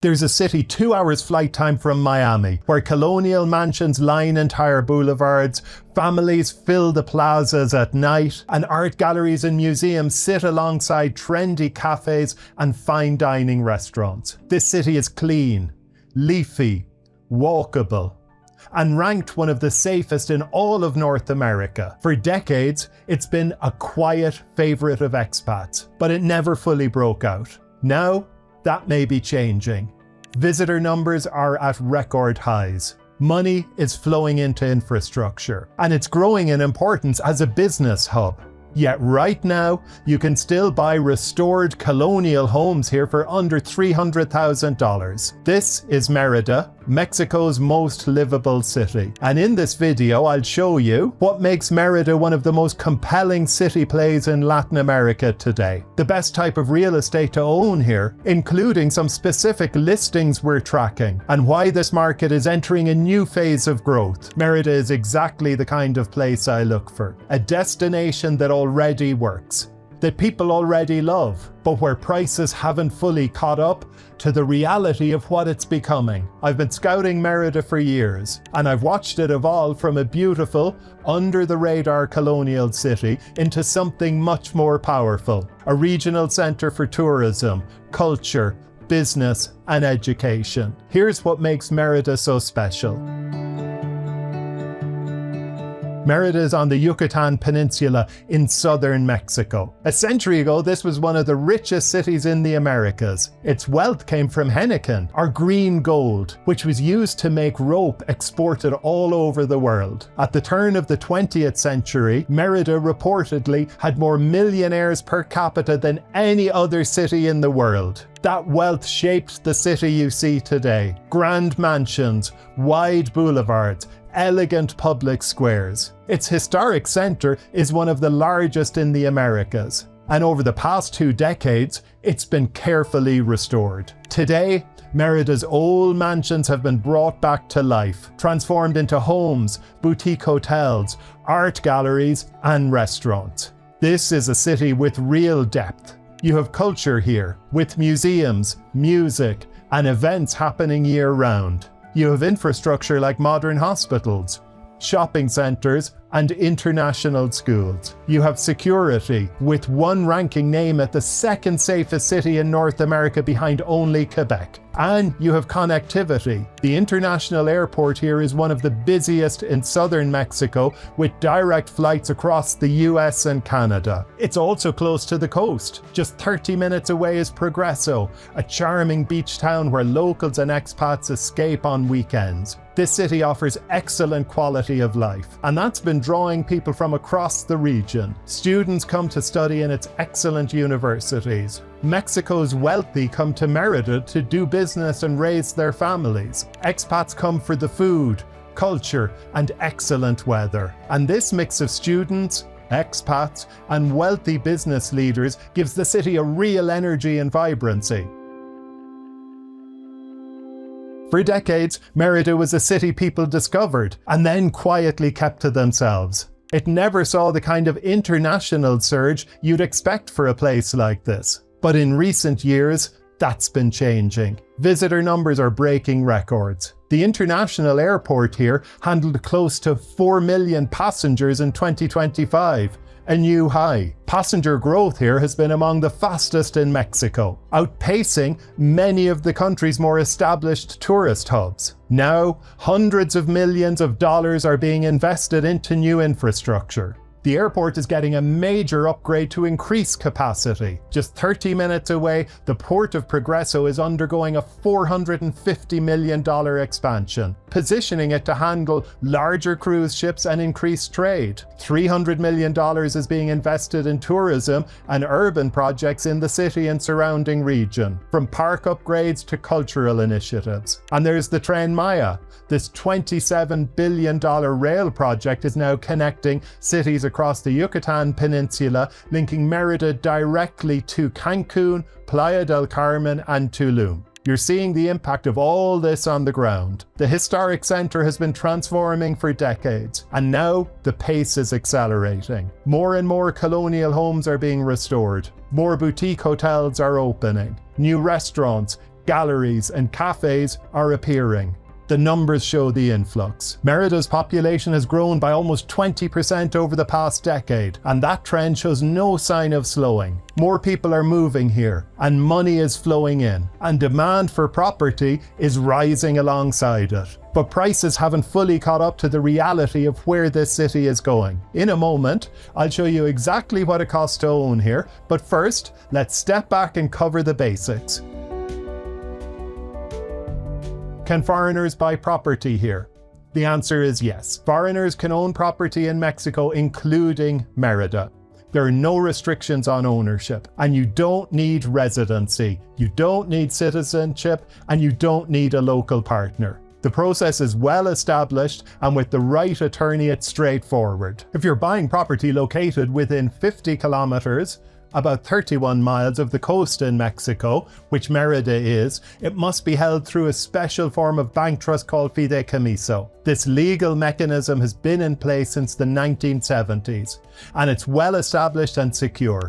There's a city 2 hours flight time from Miami, where colonial mansions line entire boulevards, families fill the plazas at night, and art galleries and museums sit alongside trendy cafes and fine dining restaurants. This city is clean, leafy, walkable, and ranked one of the safest in all of North America. For decades, it's been a quiet favorite of expats, but it never fully broke out. Now, that may be changing. Visitor numbers are at record highs. Money is flowing into infrastructure, and it's growing in importance as a business hub. Yet right now, you can still buy restored colonial homes here for under $300,000. This is Mérida, Mexico's most livable city. And in this video, I'll show you what makes Mérida one of the most compelling city plays in Latin America today. The best type of real estate to own here, including some specific listings we're tracking, and why this market is entering a new phase of growth. Mérida is exactly the kind of place I look for. A destination that already works, that people already love, but where prices haven't fully caught up to the reality of what it's becoming. I've been scouting Mérida for years, and I've watched it evolve from a beautiful, under-the-radar colonial city into something much more powerful. A regional centre for tourism, culture, business, and education. Here's what makes Mérida so special. Mérida is on the Yucatan Peninsula in southern Mexico. A century ago, this was one of the richest cities in the Americas. Its wealth came from henequen, or green gold, which was used to make rope exported all over the world. At the turn of the 20th century, Mérida reportedly had more millionaires per capita than any other city in the world. That wealth shaped the city you see today. Grand mansions, wide boulevards, elegant public squares. Its historic centre is one of the largest in the Americas, and over the past 2 decades, it's been carefully restored. Today, Mérida's old mansions have been brought back to life, transformed into homes, boutique hotels, art galleries, and restaurants. This is a city with real depth. You have culture here, with museums, music, and events happening year-round. You have infrastructure like modern hospitals, shopping centres, and international schools. You have security, with one ranking named as the second safest city in North America behind only Quebec. And you have connectivity. The international airport here is one of the busiest in southern Mexico, with direct flights across the US and Canada. It's also close to the coast. Just 30 minutes away is Progreso, a charming beach town where locals and expats escape on weekends. This city offers excellent quality of life, and that's been drawing people from across the region. Students come to study in its excellent universities. Mexico's wealthy come to Mérida to do business and raise their families. Expats come for the food, culture, and excellent weather. And this mix of students, expats, and wealthy business leaders gives the city a real energy and vibrancy. For decades, Mérida was a city people discovered and then quietly kept to themselves. It never saw the kind of international surge you'd expect for a place like this. But in recent years, that's been changing. Visitor numbers are breaking records. The international airport here handled close to 4 million passengers in 2025. A new high. Passenger growth here has been among the fastest in Mexico, outpacing many of the country's more established tourist hubs. Now, hundreds of millions of dollars are being invested into new infrastructure. The airport is getting a major upgrade to increase capacity. Just 30 minutes away, the port of Progreso is undergoing a $450 million expansion, positioning it to handle larger cruise ships and increase trade. $300 million is being invested in tourism and urban projects in the city and surrounding region, from park upgrades to cultural initiatives. And there's the Tren Maya. This $27 billion rail project is now connecting cities across the Yucatan Peninsula, linking Mérida directly to Cancun, Playa del Carmen, and Tulum. You're seeing the impact of all this on the ground. The historic centre has been transforming for decades, and now the pace is accelerating. More and more colonial homes are being restored. More boutique hotels are opening. New restaurants, galleries, and cafes are appearing. The numbers show the influx. Mérida's population has grown by almost 20% over the past decade, and that trend shows no sign of slowing. More people are moving here, and money is flowing in, and demand for property is rising alongside it. But prices haven't fully caught up to the reality of where this city is going. In a moment, I'll show you exactly what it costs to own here, but first, let's step back and cover the basics. Can foreigners buy property here? The answer is yes. Foreigners can own property in Mexico, including Mérida. There are no restrictions on ownership, and you don't need residency, you don't need citizenship, and you don't need a local partner. The process is well established, and with the right attorney, it's straightforward. If you're buying property located within 50 kilometers, about 31 miles of the coast in Mexico, which Mérida is, it must be held through a special form of bank trust called fideicomiso. This legal mechanism has been in place since the 1970s, and it's well established and secure.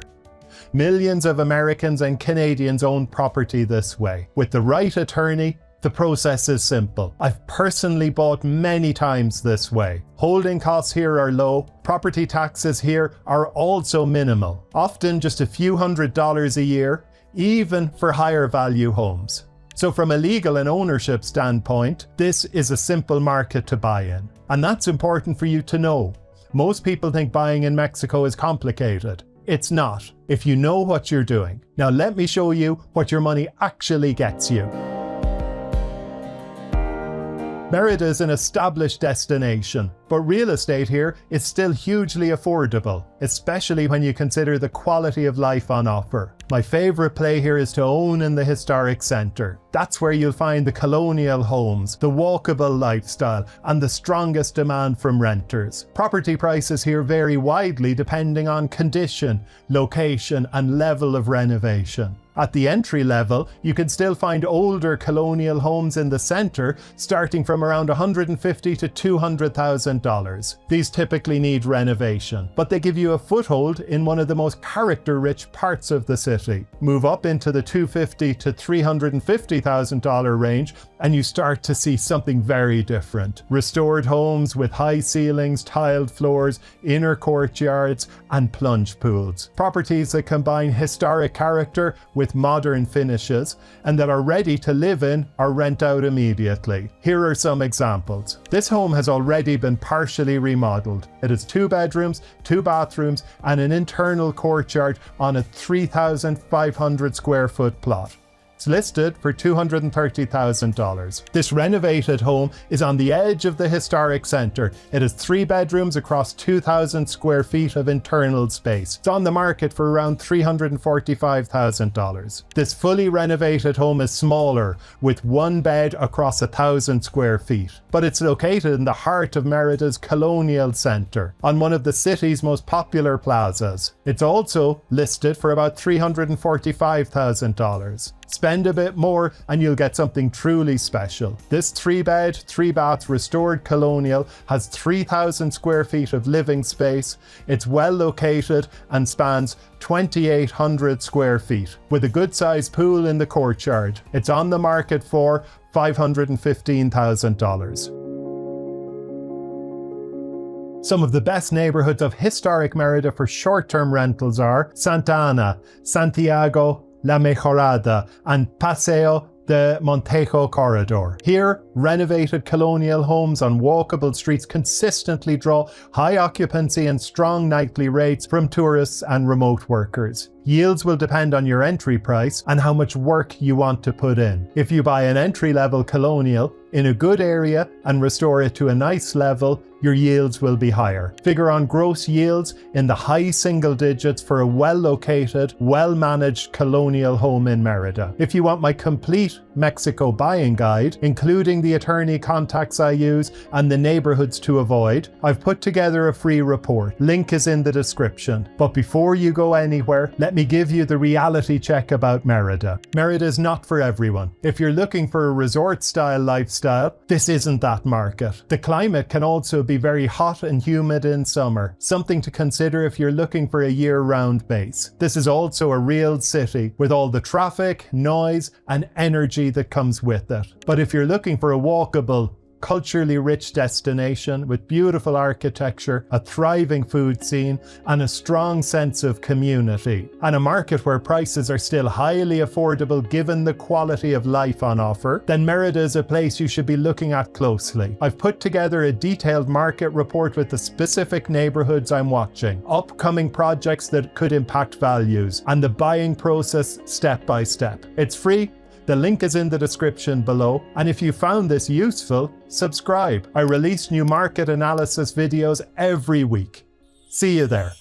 Millions of Americans and Canadians own property this way. With the right attorney, the process is simple. I've personally bought many times this way. Holding costs here are low. Property taxes here are also minimal, often just a few $100s a year, even for higher value homes. So from a legal and ownership standpoint, this is a simple market to buy in. And that's important for you to know. Most people think buying in Mexico is complicated. It's not, if you know what you're doing. Now let me show you what your money actually gets you. Mérida is an established destination, but real estate here is still hugely affordable, especially when you consider the quality of life on offer. My favourite play here is to own in the historic centre. That's where you'll find the colonial homes, the walkable lifestyle, and the strongest demand from renters. Property prices here vary widely depending on condition, location, and level of renovation. At the entry level, you can still find older colonial homes in the centre starting from around $150,000 to $200,000. These typically need renovation, but they give you a foothold in one of the most character-rich parts of the city. Move up into the $250,000 to $350,000 range and you start to see something very different. Restored homes with high ceilings, tiled floors, inner courtyards, and plunge pools. Properties that combine historic character with modern finishes and that are ready to live in or rent out immediately. Here are some examples. This home has already been partially remodeled. It has 2 bedrooms, 2 bathrooms, and an internal courtyard on a 3,500 square foot plot. It's listed for $230,000. This renovated home is on the edge of the historic centre. It has 3 bedrooms across 2,000 square feet of internal space. It's on the market for around $345,000. This fully renovated home is smaller, with 1 bed across 1,000 square feet. But it's located in the heart of Mérida's colonial centre, on one of the city's most popular plazas. It's also listed for about $345,000. Spend a bit more and you'll get something truly special. This 3-bed, 3-bath restored colonial has 3,000 square feet of living space. It's well located and spans 2,800 square feet with a good sized pool in the courtyard. It's on the market for $515,000. Some of the best neighborhoods of historic Mérida for short-term rentals are Santa Ana, Santiago, La Mejorada, and Paseo de Montejo corridor. Here, renovated colonial homes on walkable streets consistently draw high occupancy and strong nightly rates from tourists and remote workers. Yields will depend on your entry price and how much work you want to put in. If you buy an entry-level colonial in a good area and restore it to a nice level, your yields will be higher. Figure on gross yields in the high single digits for a well-located, well-managed colonial home in Mérida. If you want my complete Mexico buying guide, including the attorney contacts I use and the neighborhoods to avoid, I've put together a free report. Link is in the description. But before you go anywhere, let Let me give you the reality check about Mérida. Mérida is not for everyone. If you're looking for a resort-style lifestyle, this isn't that market. The climate can also be very hot and humid in summer, something to consider if you're looking for a year-round base. This is also a real city, with all the traffic, noise, and energy that comes with it. But if you're looking for a walkable, culturally rich destination with beautiful architecture, a thriving food scene, and a strong sense of community, and a market where prices are still highly affordable given the quality of life on offer, then Mérida is a place you should be looking at closely. I've put together a detailed market report with the specific neighborhoods I'm watching, upcoming projects that could impact values, and the buying process step by step. It's free. The link is in the description below, and if you found this useful, subscribe. I release new market analysis videos every week. See you there.